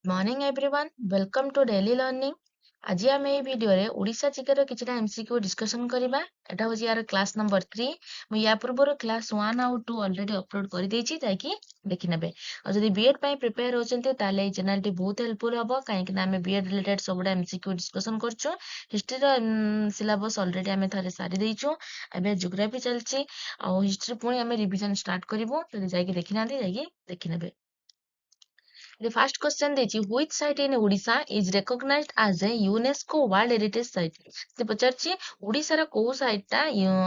Morning everyone welcome to daily learning. आज आम ये भिडियो ओडिशा जीके किसी एमसीक्यू डिस्कशन करबा। एटा होची यार क्लास नंबर 3। मु या पूर्व क्लास 1 आउ 2 ऑलरेडी अपलोड कर देछि, जाकी देखि नेबे। और जदि बीएड पई प्रिपेयर होचंते ताले ए चैनल टी बहुत हेल्पफुल हबो, काहे कि ना हमें बीएड रिलेटेड सबडा एमसीक्यू डिस्कशन करछु। हिस्ट्री रो सिलेबस ऑलरेडी हमें थारे सारी देइछु। एबे ज्योग्राफी चलछि आ हिस्ट्री पुणी हमें रिवीजन स्टार्ट करबो। जदि जाकी देखि नांती जाकी देखि नेबे। The first question ଦେଇଛି which site in Odisha is recognized as a UNESCO World Heritage Site? ସେ ପଚାରିଛି ଓଡିଶାର କୋଉ ସାଇଟ୍ ଟା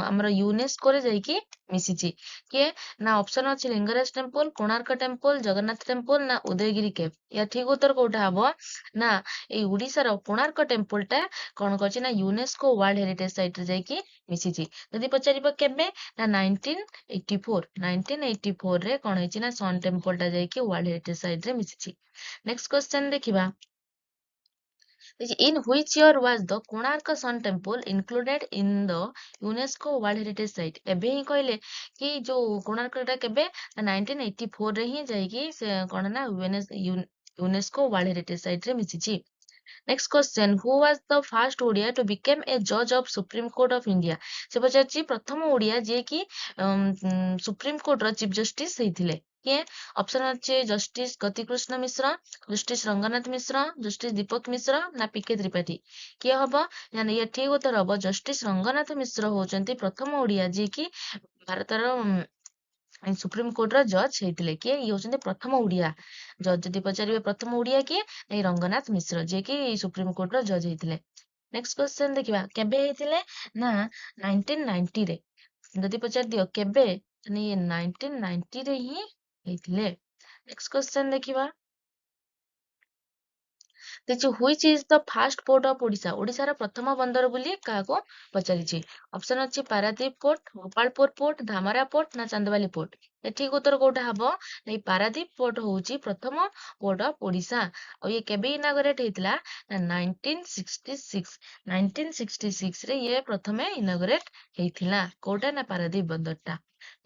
ଆମର ୟୁନେସ୍କୋ ରେ ଯାଇକି ମିଶିଛି। କିଏ ନା ଅପସନ ଅଛି Lingaraj temple, Konark temple, Jagannath temple ନା ଉଦୟଗିରି କେଭ୍। ୟା ଠିକ ଉତ୍ତର କୋଉଟା ହବ ନା ଏଇ ଓଡିଶାର କୋଣାର୍କ ଟେମ୍ପଲ ଟା କଣ କରିଛି ନା ୟୁନେସ୍କୋ ୱାର୍ଲଡ ହେରିଟେଜ ସାଇଟ୍ ରେ ଯାଇକି ମିଶିଛି। ଯଦି ପଚାରିବ କେବେ ନା 1984 ରେ କଣ ହେଇଛି ନା ସନ୍ ଟେମ୍ପଲ ଟା ଯାଇକି ୱାର୍ଲଡ ହେରିଟେଜ ସାଇଟ୍ ରେ ମିଶିଛି। ନେକ୍ସଟ କ୍ୱେଶ୍ଚନ ଦେଖିବା। In which year was the Konark Sun Temple included in the UNESCO World Heritage Site? ଏବେ ହିଁ କହିଲେ କି ଯୋଉ କୋଣାର୍କ ଟା କେବେ 1984 ରେ ହିଁ ଯାଇକି ସେ କଣ ନା ୟୁନେସ୍କୋ ୱାର୍ଲଡ ହେରିଟେଜ ସାଇଟ୍ ରେ ମିଶିଛି। Next question, who was the first Odia to become a judge of Supreme Court of India? ସେ ପଚାରିଛି ପ୍ରଥମ ଓଡିଆ ଯିଏ କି ସୁପ୍ରିମ କୋର୍ଟ ର ଚିଫ ଜଷ୍ଟିସ ହେଇଥିଲେ। କିଏ ଅପସନ ଅଛି justice Gatikrishna Mishra, justice Ranganath Mishra, justice Deepak Mishra ନା ପିକେ ତ୍ରିପାଠୀ। କିଏ ହବ ଇଏ ଠିକ ଉତ୍ତର ହବ ଜଷ୍ଟିସ ରଙ୍ଗନାଥ ମିଶ୍ର ହଉଛନ୍ତି ପ୍ରଥମ ଓଡିଆ ଯିଏ କି ଭାରତର ସୁପ୍ରିମ କୋର୍ଟ ର ଜଜ ହେଇଥିଲେ। କିଏ ଇଏ ହଉଛନ୍ତି ପ୍ରଥମ ଓଡିଆ ଜଜ। ଯଦି ପଚାରିବେ ପ୍ରଥମ ଓଡିଆ କିଏ ଏଇ ରଙ୍ଗନାଥ ମିଶ୍ର ଯିଏ କି ସୁପ୍ରିମ କୋର୍ଟ ର ଜଜ ହେଇଥିଲେ। ନେକ୍ସଟ କ୍ୱେଶ୍ଚନ ଦେଖିବା କେବେ ହେଇଥିଲେ ନା 1990 ରେ। ଯଦି ପଚାରି ଦିଅ କେବେ 1990 ରେ ହିଁ ହେଇଥିଲେ। ନେକ୍ସଟ କ୍ୱେଶ୍ଚନ ଦେଖିବା ଦେଖିଛୁ which is the first port of Odisha. ଓଡିଶାର ପ୍ରଥମ ବନ୍ଦର ବୋଲି କାହାକୁ ପଚାରିଛି। ଅପସନ ଅଛି Paradip port, Gopalpur port, Dhamra port ନା ଚାନ୍ଦବାଲି ପୋର୍ଟ। ଠିକ ଉତ୍ତର କୋଉଟା ହବ ଏଇ ପାରାଦୀପ ପୋର୍ଟ ହଉଛି ପ୍ରଥମ ପୋର୍ଟ ଅଫ ଓଡିଶା। ଆଉ ଇଏ କେବେ ଇନାଗରେଟ ହେଇଥିଲା ନା 1966 ରେ ଇଏ ପ୍ରଥମେ ଇନାଗରେଟ ହେଇଥିଲା। କୋଉଟା ନା ପାରାଦୀପ ବନ୍ଦର ଟା।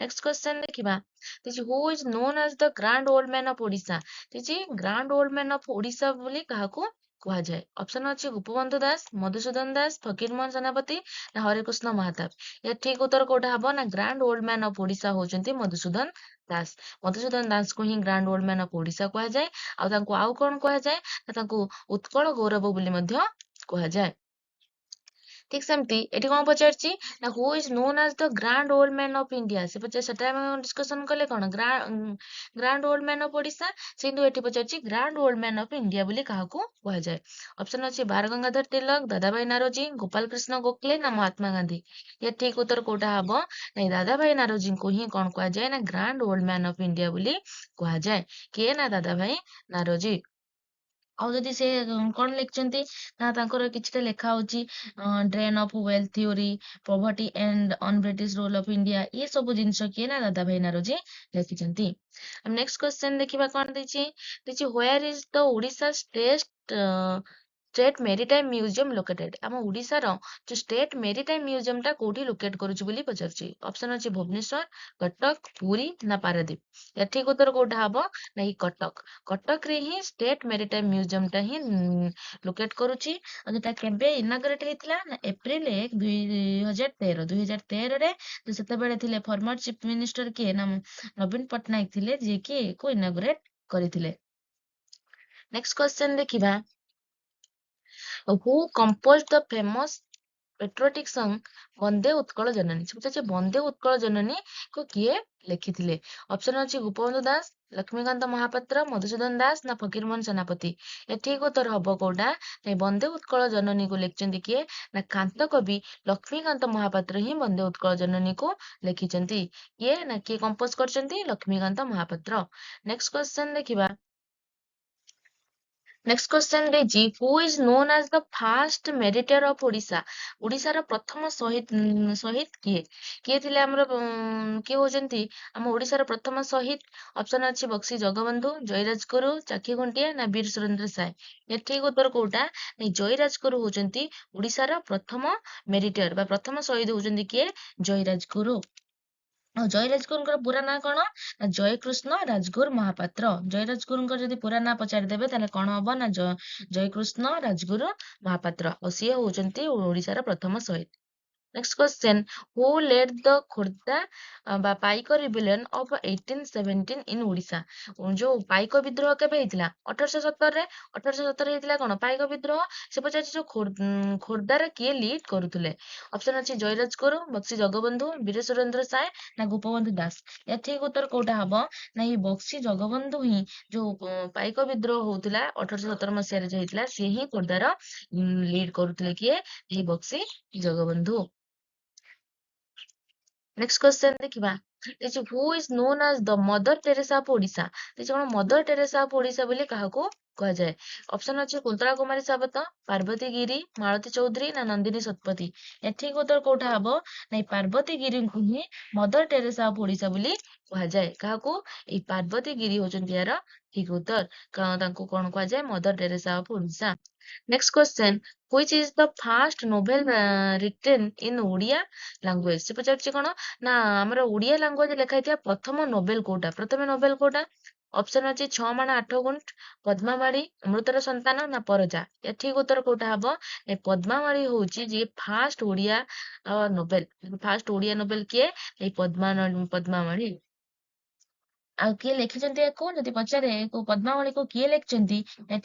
ନେକ୍ସଟ କ୍ୱେଶ୍ଚନ ଦେଖିବା who is known as the grand old man of Odisha? Grand old man of Odisha ବୋଲି କାହାକୁ କୁହାଯାଏ। ଅପସନ ଅଛି ଗୋପବନ୍ଧୁ ଦାସ, ମଧୁସୂଦନ ଦାସ, ଫକୀର ମୋହନ ସେନାପତି ନା ହରେକୃଷ୍ଣ ମହାତାବ। ଠିକ ଉତ୍ତର କୋଉଟା ହବ ନା grand old man of Odisha ହଉଛନ୍ତି ମଧୁସୂଦନ ଦାସ। ମଧୁସୂଦନ ଦାସଙ୍କୁ ହିଁ grand old man of Odisha କୁହାଯାଏ। ଆଉ ତାଙ୍କୁ ଆଉ କଣ କୁହାଯାଏ ନା ତାଙ୍କୁ ଉତ୍କଳ ଗୌରବ ବୋଲି ମଧ୍ୟ କୁହାଯାଏ। ଠିକ ସେମିତି ଏଠି କଣ ପଚାରିଛି ନା ହୁ is known as the grand old man of India. ସେ ପଚାର ସେଟା ଆମେ ଡିସ୍କସନ କଲେ କଣ grand old man of Odisha. କିନ୍ତୁ ଏଠି ପଚାରିଛି grand old man of India ବୋଲି କାହାକୁ କୁହାଯାଏ। ଅପସନ ଅଛି ବାଳ ଗଙ୍ଗାଧର ତିଲକ, ଦାଦାଭାଇ ନାରୋଜୀ, ଗୋପାଳ କୃଷ୍ଣ ଗୋଖଲେ ନା ମହାତ୍ମା ଗାନ୍ଧୀ। ଠିକ ଉତ୍ତର କୋଉଟା ହବ ନାଇଁ ଦାଦାଭାଇ ନାରୋଜୀଙ୍କୁ ହିଁ କଣ କୁହାଯାଏ ନା grand old man of India ବୋଲି କୁହାଯାଏ। କିଏ ନା ଦାଦାଭାଇ ନାରୋଜୀ। ଆଉ ଯଦି ସେ କଣ ଲେଖିଛନ୍ତି ନା ତାଙ୍କର କିଛିଟା ଲେଖା ହଉଛି drain of wealth theory, poverty and un British rule of India. ଏ ସବୁ ଜିନିଷ କିଏ ନା ଦାଦାଭାଇ ନାରୋଜୀ ଲେଖିଛନ୍ତି। ନେକ୍ସଟ କ୍ୱେଶ୍ଚନ ଦେଖିବା କଣ ଦେଇଛି where is the Odisha state maritime museum located. ଆମ ଓଡିଶାର ଯୋଉ ଷ୍ଟେଟ ମେରିଟାଇମ ମ୍ୟୁଜିୟମ ଟା କୋଉଠି ଲୋକେଟ କରୁଛି ବୋଲି ପଚାରୁଛି। ଅପସନ ଅଛି ଭୁବନେଶ୍ୱର, କଟକ, ପୁରୀ ନା ପାରାଦୀପ। ଠିକ ଉତ୍ତର କୋଉଟା ହବ ନା ଏଇ କଟକ। କଟକରେ ହିଁ ଷ୍ଟେଟ ମେରିଟାଇମ ମ୍ୟୁଜିୟମ ଟା ହିଁ ଲୋକେଟ କରୁଛି। ଆଉ ସେଟା କେବେ ଇନାଗରେଟ ହେଇଥିଲା ନା ଏପ୍ରିଲ 1, 2013ରେ। ସେତେବେଳେ ଥିଲେ ଫର୍ମର ଚିଫ ମିନିଷ୍ଟର କିଏ ନା ନବୀନ ପଟ୍ଟନାୟକ ଥିଲେ, ଯିଏକି ଏକୁ ଇନାଗରେଟ କରିଥିଲେ। ନେକ୍ସଟ କ୍ୱେଶ୍ଚନ ଦେଖିବା who composed the famous patriotic song Bande Utkala Janani. ସେ ବନ୍ଦେ ଉତ୍କଳ ଜନନୀ କୁ କିଏ ଲେଖିଥିଲେ। ଅପସନ ଅଛି ଗୋପବନ୍ଧୁ ଦାସ, ଲକ୍ଷ୍ମୀକାନ୍ତ ମହାପାତ୍ର, ମଧୁସୂଦନ ଦାସ ନା ଫକୀର ମୋହନ ସେନାପତି। ଠିକ ଉତ୍ତର ହବ କୋଉଟା ବନ୍ଦେ ଉତ୍କଳ ଜନନୀ କୁ ଲେଖିଛନ୍ତି କିଏ ନା କାନ୍ତ କବି ଲକ୍ଷ୍ମୀକାନ୍ତ ମହାପାତ୍ର ହିଁ ବନ୍ଦେ ଉତ୍କଳ ଜନନୀ କୁ ଲେଖିଛନ୍ତି। କିଏ କମ୍ପୋଜ କରିଛନ୍ତି ଲକ୍ଷ୍ମୀକାନ୍ତ ମହାପାତ୍ର। ନେକ୍ସଟ କ୍ୱେଶ୍ଚନ ଦେଖିବା ନେକ୍ସଟ କ୍ୱେଶ୍ଚନ ଦେଇଛି ହୁ is known as the first ମେରିଟର of Odisha. ଓଡିଶାର ପ୍ରଥମ ଶହୀଦ କିଏ ଥିଲେ ଆମର କିଏ ହଉଛନ୍ତି ଆମ ଓଡିଶାର ପ୍ରଥମ ଶହୀଦ। ଅପସନ ଅଛି ବକ୍ସି ଜଗବନ୍ଧୁ, ଜୟୀରାଜଗୁରୁ, ଚାକ୍ଷୁଘଣ୍ଟିଆ ନା ବୀର ସୁରେନ୍ଦ୍ର ସାଏ। ଠିକ ଉତ୍ତର କୋଉଟା ଜୟୀରାଜଗୁରୁ ହଉଛନ୍ତି ଓଡିଶାର ପ୍ରଥମ ମେରିଟର ବା ପ୍ରଥମ ଶହୀଦ ହଉଛନ୍ତି କିଏ ଜୟୀରାଜଗୁରୁ। ଆଉ ଜୟୀ ରାଜଗୁରୁଙ୍କର ପୁରା ନାଁ କଣ? ନା ଜୟକୃଷ୍ଣ ରାଜଗୁରୁ ମହାପାତ୍ର। ଜୟୀ ରାଜଗୁରୁଙ୍କର ଯଦି ପୁରା ନାଁ ପଚାରିଦେବେ ତାହେଲେ କଣ ହବ ନା ଜୟକୃଷ୍ଣ ରାଜଗୁରୁ ମହାପାତ୍ର। ଆଉ ସିଏ ହଉଛନ୍ତି ଓଡିଶାର ପ୍ରଥମ ଶହୀଦ। Next question, who led the Khordha ବା ପାଇକ ରିବେଲିୟନ of 1817 in ଓଡ଼ିଶା? ଯୋଉ ପାଇକ ବିଦ୍ରୋହ କେବେ ହେଇଥିଲା? 1817ରେ। 1817 ହେଇଥିଲା କଣ ପାଇକ ବିଦ୍ରୋହ। ସେ ପଚାରିଛି ଯୋଉ ଖୋର୍ଦ୍ଧାରେ କିଏ ଲିଡ୍ କରୁଥିଲେ? ଅପସନ ଅଛି ଜୟୀରାଜଗୁରୁ, ବକ୍ସି ଜଗବନ୍ଧୁ, ବୀର ସୁରେନ୍ଦ୍ର ସାଏ ନା ଗୋପବନ୍ଧୁ ଦାସ। ଏହା ଠିକ ଉତ୍ତର କୋଉଟା ହବ? ନା ଏଇ ବକ୍ସି ଜଗବନ୍ଧୁ ହିଁ ଯୋଉ ପାଇକ ବିଦ୍ରୋହ ହଉଥିଲା 1817 ମସିହାରେ ଯୋଉ ହେଇଥିଲା ସିଏ ହିଁ ଖୋର୍ଦ୍ଧାର ଲିଡ୍ କରୁଥିଲେ କିଏ? ଏଇ ବକ୍ସି ଜଗବନ୍ଧୁ। ନେକ୍ସଟ କ୍ୱେଶ୍ଚନ ଦେଖିବା ଯେ ହୁ is known as the Mother Teresa of Odisha. କଣ ମଦର ଟେରେସା ଅଫ ଓଡିଶା ବୋଲି କାହାକୁ କୁହାଯାଏ? ଅପସନ ଅଛି କୁନ୍ତଳା କୁମାରୀ ସାବତ, ପାର୍ବତୀ ଗିରି, ମାଳତୀ ଚୌଧୁରୀ ନା ନନ୍ଦିନୀ ଶତପଥୀ। ଏଠିକ ଉତ୍ତର କୋଉଟା ହବ? ନାଇଁ ପାର୍ବତୀ ଗିରିଙ୍କୁ ହିଁ ମଦର ଟେରେସା ଅଫ ଓଡିଶା ବୋଲି କୁହାଯାଏ। କାହାକୁ? ଏଇ ପାର୍ବତୀ ଗିରି ହଉଛନ୍ତି ଏହାର ଠିକ ଉତ୍ତର। ତାଙ୍କୁ କଣ କୁହାଯାଏ? Mother Teresa of Odisha. Next question, which is the first novel written in Odia language. ସେ ପଚାରୁଛି କଣ ନା ଆମର ଓଡିଆ ଲାଙ୍ଗୁଏଜ ଲେଖା ହେଇଥିବା ପ୍ରଥମ ନୋବେଲ କୋଉଟା? ପ୍ରଥମ ନୋବେଲ କୋଉଟା? ଅପସନ ଅଛି ଛଅ ମାଣ ଆଠ ଗୁଣ୍ଠ, ପଦ୍ମାବଳୀ, ଅମୃତର ସନ୍ତାନ ନା ପରଜା। ଠିକ ଉତ୍ତର କୋଉଟା ହବ? ଏ ପଦ୍ମାବଳୀ ହଉଛି ଯିଏ first Odia novel. First Odia novel କିଏ? ଏଇ ପଦ୍ମାବଳୀ। ଆଉ କିଏ ଲେଖିଛନ୍ତି ୟାକୁ? ଯଦି ପଚାରେ ପଦ୍ମାବଳୀକୁ କିଏ ଲେଖିଛନ୍ତି?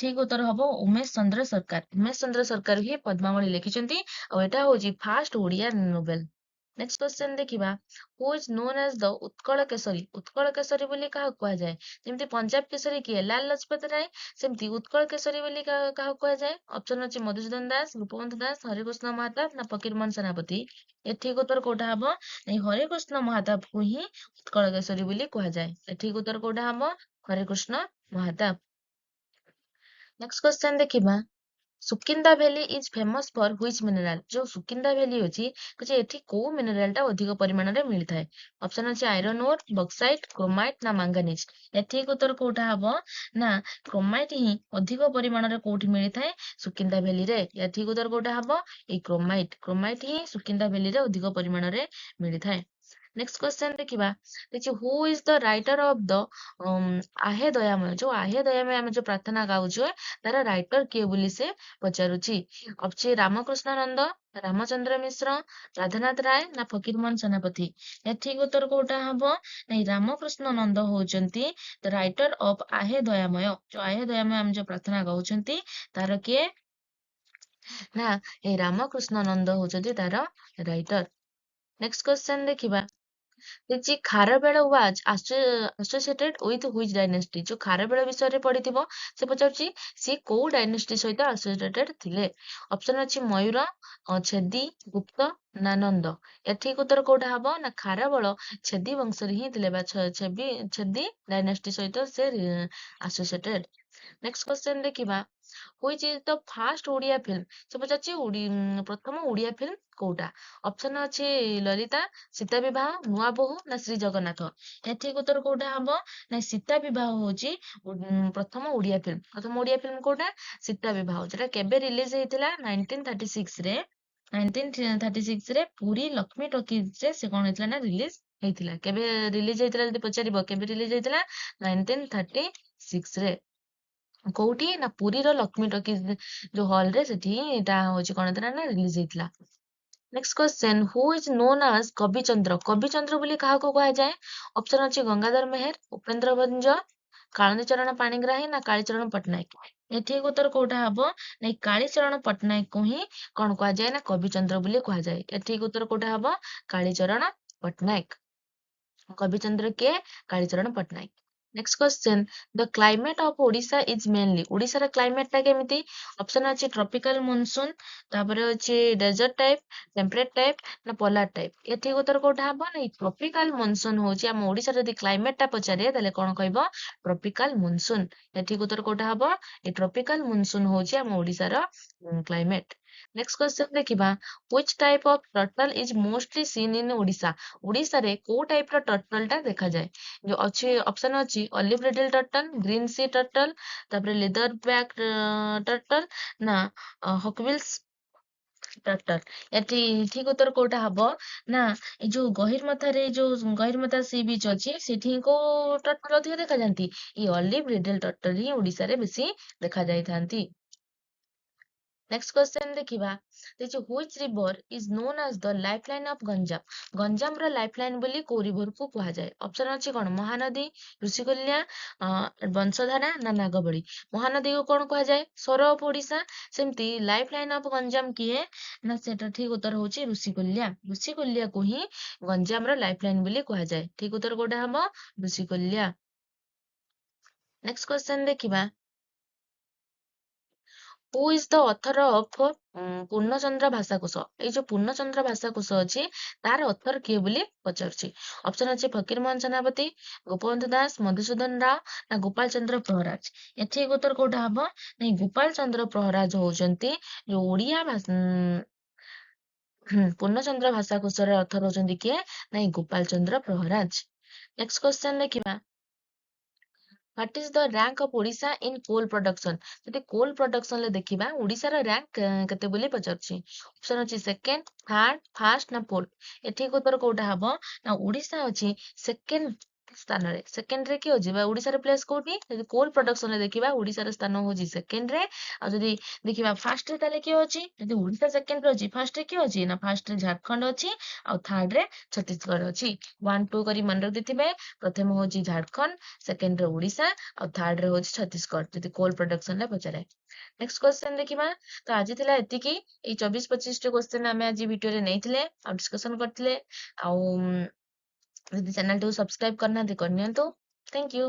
ଠିକ ଉତ୍ତର ହବ ଉମେଶ ଚନ୍ଦ୍ର ସରକାର। ଉମେଶ ଚନ୍ଦ୍ର ସରକାର ହିଁ ପଦ୍ମାବଳୀ ଲେଖିଛନ୍ତି ଆଉ ଏଟା ହଉଛି first Odia novel. Next question ଦେଖିବା, ହୁ ଇଜ ନୋନ୍ ଆଜ ଦ ଉତ୍କଳ କେଶରୀ। ଉତ୍କଳ କେଶରୀ ବୋଲି କାହାକୁ କୁହାଯାଏ? ଯେମିତି ପଞ୍ଜାବ କେଶରୀ କିଏ? ଲାଲ ଲଜପତ ରାୟ। ସେମିତି ଉତ୍କଳ କେଶରୀ ବୋଲି କାହାକୁ କୁହାଯାଏ? ଅପସନ ଅଛି ମଧୁସୂଦନ ଦାସ, ଗୋପବନ୍ଧୁ ଦାସ, ହରେକୃଷ୍ଣ ମହାତାବ ନା ଫକୀରମୋହନ ସେନାପତି। ଠିକ ଉତ୍ତର କୋଉଟା ହବ? ଏଇ ହରେକୃଷ୍ଣ ମହାତାବକୁ ହିଁ ଉତ୍କଳ କେଶରୀ ବୋଲି କୁହାଯାଏ। ଠିକ ଉତ୍ତର କୋଉଟା ହବ? ହରେକୃଷ୍ଣ ମହାତାବ। ନେକ୍ସଟ କ୍ୱେଶ୍ଚନ ଦେଖିବା, Sukinda valley is famous for ହୁଇଚ mineral. ଯୋଉ ସୁକିନ୍ଦା ଭ୍ୟାଲି ଅଛି ଏଠି କୋଉ ମିନେରାଲ ଟା ଅଧିକ ପରିମାଣରେ ମିଳିଥାଏ? ଅପସନ ଅଛି ଆଇରନ ଓର, ବକ୍ସାଇଟ, କ୍ରୋମାଇଟ ନା ମାଙ୍ଗାନିଜ। ଠିକ ଉତ୍ତର କୋଉଟା ହବ? ନା କ୍ରୋମାଇଟ ହିଁ ଅଧିକ ପରିମାଣରେ କୋଉଠି ମିଳିଥାଏ? ସୁକିନ୍ଦା ଭ୍ୟାଲିରେ। ଠିକ ଉତ୍ତର କୋଉଟା ହବ? ଏଇ କ୍ରୋମାଇଟ। କ୍ରୋମାଇଟ ହିଁ ସୁକିନ୍ଦା ଭ୍ୟାଲିରେ ଅଧିକ ପରିମାଣରେ ମିଳିଥାଏ। ନେକ୍ସଟ କ୍ୱେଶ୍ଚନ ଦେଖିବା, who is the writer of the ଆହେ ଦୟାମୟ। ଯୋଉ ଆହେ ଦୟାମୟ ଆମେ ଯୋଉ ପ୍ରାର୍ଥନା ଗାଉଛୁ ତାର ରାଇଟର କିଏ ବୋଲି ସେ ପଚାରୁଛି। ଅଛି ରାମକୃଷ୍ଣ ନନ୍ଦ, ରାମଚନ୍ଦ୍ର ମିଶ୍ର, ରାଧାନାଥ ରାୟ ନା ଫକୀରମୋହନ ସେନାପତି। ଠିକ ଉତ୍ତର କୋଉଟା ହବ? ନାଇଁ ରାମକୃଷ୍ଣ ନନ୍ଦ ହଉଛନ୍ତି ରାଇଟର ଅଫ ଆହେ ଦୟାମୟ। ଯୋଉ ଆହେ ଦୟାମୟ ଆମେ ଯୋଉ ପ୍ରାର୍ଥନା ଗାଉଛନ୍ତି ତାର କିଏ? ନା ଏଇ ରାମକୃଷ୍ଣ ନନ୍ଦ ହଉଛନ୍ତି ତାର ରାଇଟର। ନେକ୍ସଟ କ୍ୱେଶ୍ଚନ ଦେଖିବା, Kharavela was associated with which dynasty. ଯୋଉ ଖାରବେଳ ବିଷୟରେ ପଢିଥିବ ସେ ପଚାରୁଛି ସିଏ କୋଉ ଡାଇନେଷ୍ଟି ସହିତ ଆସୋସିଏଟେଡ ଥିଲେ? ଅପସନ ଅଛି ମୟୁର, ଛେଦି, ଗୁପ୍ତ ନା ନନ୍ଦ। ଠିକ ଉତ୍ତର କୋଉଟା ହବ? ନା ଖାରବେଳ ଛେଦି ବଂଶରେ ହିଁ ଥିଲେ ବା ଛେଦି ଡାଇନେଷ୍ଟି ସହିତ ସେ ଆସୋସିଏଟେଡ। ନେକ୍ସଟ କ୍ୱେଶ୍ଚନ ଦେଖିବା, which is the first Odia film. ସେ ପଚାରୁଛି ପ୍ରଥମ ଓଡିଆ ଫିଲ୍ମ କୋଉଟା? ଅପସନ ଅଛି ଲଳିତା, ସୀତା ବିବାହ, ନୂଆ ବୋହୂ ନା ଶ୍ରୀ ଜଗନ୍ନାଥ। ଠିକ ଉତ୍ତର କୋଉଟା ହବ? ନାଇଁ ସୀତା ବିବାହ ହଉଛି ପ୍ରଥମ ଓଡିଆ ଫିଲ୍ମ। ପ୍ରଥମ ଓଡିଆ ଫିଲ୍ମ କୋଉଟା? ସୀତା ବିବାହ, ଯୋଉଟା କେବେ ରିଲିଜ ହେଇଥିଲା? 1936ରେ। 1936ରେ ପୁରୀ ଲକ୍ଷ୍ମୀ ଟକିଜରେ ସେ କଣ ହେଇଥିଲା ନା ରିଲିଜ ହେଇଥିଲା। କେବେ ରିଲିଜ ହେଇଥିଲା ଯଦି ପଚାରିବ କେବେ ରିଲିଜ ହେଇଥିଲା? 1936ରେ। କୋଉଠି? ନା ପୁରୀର ଲକ୍ଷ୍ମୀ ଟକିଜ ଯୋଉ ହଲ ରେ ସେଠି ଏଇଟା ହଉଛି କଣ ହେଇଥିଲା ନା ରିଲିଜ ହେଇଥିଲା। Next question, who is known ଆଜ କବିଚନ୍ଦ୍ର। କବିଚନ୍ଦ୍ର ବୋଲି କାହାକୁ କୁହାଯାଏ? ଅପସନ ଅଛି ଗଙ୍ଗାଧର ମେହେର, ଉପେନ୍ଦ୍ର ଭଞ୍ଜ, କାଳିଚରଣ ପାଣିଗ୍ରାହୀ ନା କାଳୀଚରଣ ପଟ୍ଟନାୟକ। ଠିକ ଉତ୍ତର କୋଉଟା ହବ? ନାଇଁ କାଳୀଚରଣ ପଟ୍ଟନାୟକକୁ ହିଁ କଣ କୁହାଯାଏ? ନା କବିଚନ୍ଦ୍ର ବୋଲି କୁହାଯାଏ। ଠିକ ଉତ୍ତର କୋଉଟା ହବ? କାଳୀଚରଣ ପଟ୍ଟନାୟକ। କବିଚନ୍ଦ୍ର କିଏ? Kalicharan Pattanayak. Next question, the climate of Odisha is mainly. ଓଡିଶାର କ୍ଲାଇମେଟ ଟା କେମିତି? ଅପସନ ଅଛି ଟ୍ରପିକାଲ ମନସୁନ, ତାପରେ ଅଛି ଡେଜର୍ଟ ଟାଇପ, ଟେମ୍ପରେଟ ଟାଇପ ନା ପୋଲାର ଟାଇପ। ଠିକ ଉତ୍ତର କୋଉଟା ହବ? ନା ଟ୍ରପିକାଲ ମନସୁନ ହଉଛି ଆମ ଓଡିଶାର ଯଦି କ୍ଲାଇମେଟ ଟା ପଚାରେ ତାହେଲେ କଣ କହିବ? Tropical monsoon. ଠିକ ଉତ୍ତର କୋଉଟା ହବ? ଏ ଟ୍ରପିକାଲ ମନସୁନ ହଉଛି ଆମ ଓଡିଶାର କ୍ଲାଇମେଟ। ନେକ୍ସଟ କ୍ୱେଶ୍ଚନ ଦେଖିବା, which type of turtle is mostly seen in Odisha. ଓଡିଶାରେ କୋଉ ଟାଇପ ର ଟର୍ଟଲ ଟା ଦେଖାଯାଏ? ଯୋଉ ଅଛି ଅପସନ ଅଛି olive ridley turtle, green sea turtle, ତାପରେ ଲେଦର ବ୍ୟାକ ଟର୍ଟଲ ନା ହକବିଲ୍ସ ଟର୍ଟଲ। ଏଠି ଠିକ ଉତ୍ତର କୋଉଟା ହବ ନା ଏଇ ଯୋଉ ଗହିରମଥାରେ ଯୋଉ ଗହିରମଥା ସି ବିଚ୍ ଅଛି ସେଠି କୋଉ ଟର୍ଟଲ ଅଧିକ ଦେଖାଯାନ୍ତି? ଏଇ ଅଲିଭ ରିଡେଲ ଟର୍ଟଲ ହିଁ ଓଡିଶାରେ ବେଶୀ ଦେଖାଯାଇଥାନ୍ତି। ନେକ୍ସଟ କ୍ୱେଶ୍ଚନ ଦେଖିବା ଦେଇଛି ହୁଇଚ river is known as the life line of Ganjam. ଗଞ୍ଜାମର ଲାଇଫ ଲାଇନ ବୋଲି କୋଉ ରିଭରକୁ କୁହାଯାଏ? ଅପସନ ଅଛି କଣ ମହାନଦୀ, ଋଷିକୁଲ୍ୟା, ବଂଶଧାରା ନା ନାଗବଳି। ମହାନଦୀକୁ କଣ କୁହାଯାଏ? ସୋର ଅଫ ଓଡିଶା। ସେମିତି ଲାଇଫ ଲାଇନ ଅଫ ଗଞ୍ଜାମ କିଏ ନା ସେଟା ଠିକ ଉତ୍ତର ହଉଛି ଋଷିକୁଲ୍ୟା। ଋଷିକୁଲ୍ୟାକୁ ହିଁ ଗଞ୍ଜାମର ଲାଇଫ ଲାଇନ ବୋଲି କୁହାଯାଏ। ଠିକ ଉତ୍ତର କୋଉଟା ହବ? ଋଷିକୁଲ୍ୟା। ନେକ୍ସଟ କ୍ୱେଶ୍ଚନ ଦେଖିବା who is the author of Purnachandra Bhashakosha. ଏଇ ଯୋଉ ପୂର୍ଣ୍ଣଚନ୍ଦ୍ର ଭାଷାକୋଷ ଅଛି ତାର ଅଥର କିଏ ବୋଲି ପଚାରୁଛି। ଅପସନ ଅଛି ଫକୀର ମୋହନ ସେନାପତି, ଗୋପବନ୍ଧୁ ଦାସ, ମଧୁସୂଦନ ରାଓ ନା ଗୋପାଳ ଚନ୍ଦ୍ର ପ୍ରହରାଜ। ଏଠି ଉତ୍ତର କୋଉଟା ହବ? ନାଇଁ ଗୋପାଳ ଚନ୍ଦ୍ର ପ୍ରହରାଜ ହଉଛନ୍ତି ଯୋଉ ଓଡିଆ ପୂର୍ଣ୍ଣଚନ୍ଦ୍ର ଭାଷାକୋଷର ଅଥର ହଉଛନ୍ତି କିଏ? ନାଇଁ ଗୋପାଳ ଚନ୍ଦ୍ର ପ୍ରହରାଜ। ନେକ୍ସଟ କ୍ୱେଶ୍ଚନ ଦେଖିବା what is the rank of Odisha in coal production. ଯଦି କୋଲ ପ୍ରଡକ୍ସନ ରେ ଦେଖିବା ଓଡିଶାର ରାଙ୍କ କେତେ ବୋଲି ପଚାରୁଛି। ଅପସନ ଅଛି ସେକେଣ୍ଡ, ଥାର୍ଡ, ଫାର୍ଷ୍ଟ ନା ଫୋର୍ଥ। ଏଠିକ ଉତ୍ତର କୋଉଟା ହବ? ନା ଓଡିଶା ଅଛି ସେକେଣ୍ଡ ସ୍ଥାନରେ। ସେକେଣ୍ଡ ରେ କିଏ ଅଛି ବା ଓଡିଶାର ପ୍ଲେସ କୋଉଠି? ଯଦି କୋଲ ପ୍ରଡକ୍ସନ ରେ ଦେଖିବା ଓଡିଶାର ସ୍ଥାନ ହଉଛି ସେକେଣ୍ଡ ରେ। ଆଉ ଯଦି ଦେଖିବା ଫାର୍ଷ୍ଟ ରେ ତାହେଲେ କିଏ ଅଛି? ଯଦି ଓଡିଶା ସେକେଣ୍ଡ ରେ ଅଛି ଫାର୍ଷ୍ଟ ରେ କିଏ ଅଛି? ନା ଫାର୍ଷ୍ଟ ରେ ଝାଡଖଣ୍ଡ ଅଛି ଆଉ ଥାର୍ଡ ରେ ଛତିଶଗଡ ଅଛି। 1 2 କରି ମନେ ରଖିଥିବେ। ପ୍ରଥମ ହଉଛି ଝାଡଖଣ୍ଡ, ସେକେଣ୍ଡ ରେ ଓଡିଶା ଆଉ ଥାର୍ଡ ରେ ହଉଛି ଛତିଶଗଡ ଯଦି କୋଲ ପ୍ରଡକ୍ସନ ରେ ପଚାରେ। ନେକ୍ସଟ କ୍ୱେଶ୍ଚନ ଦେଖିବା ତ ଆଜି ଥିଲା ଏତିକି। ଏଇ 24-25 ଟି କ୍ୱେଶ୍ଚନ ଆମେ ଆଜି ଭିଡିଓରେ ନେଇଥିଲେ ଆଉ ଡିସ୍କସନ କରିଥିଲେ। ଆଉ ଯଦି ଚ୍ୟାନେଲଟିକୁ ସବସ୍କ୍ରାଇବ କରିନାହାନ୍ତି କରିନିଅନ୍ତୁ। Thank you.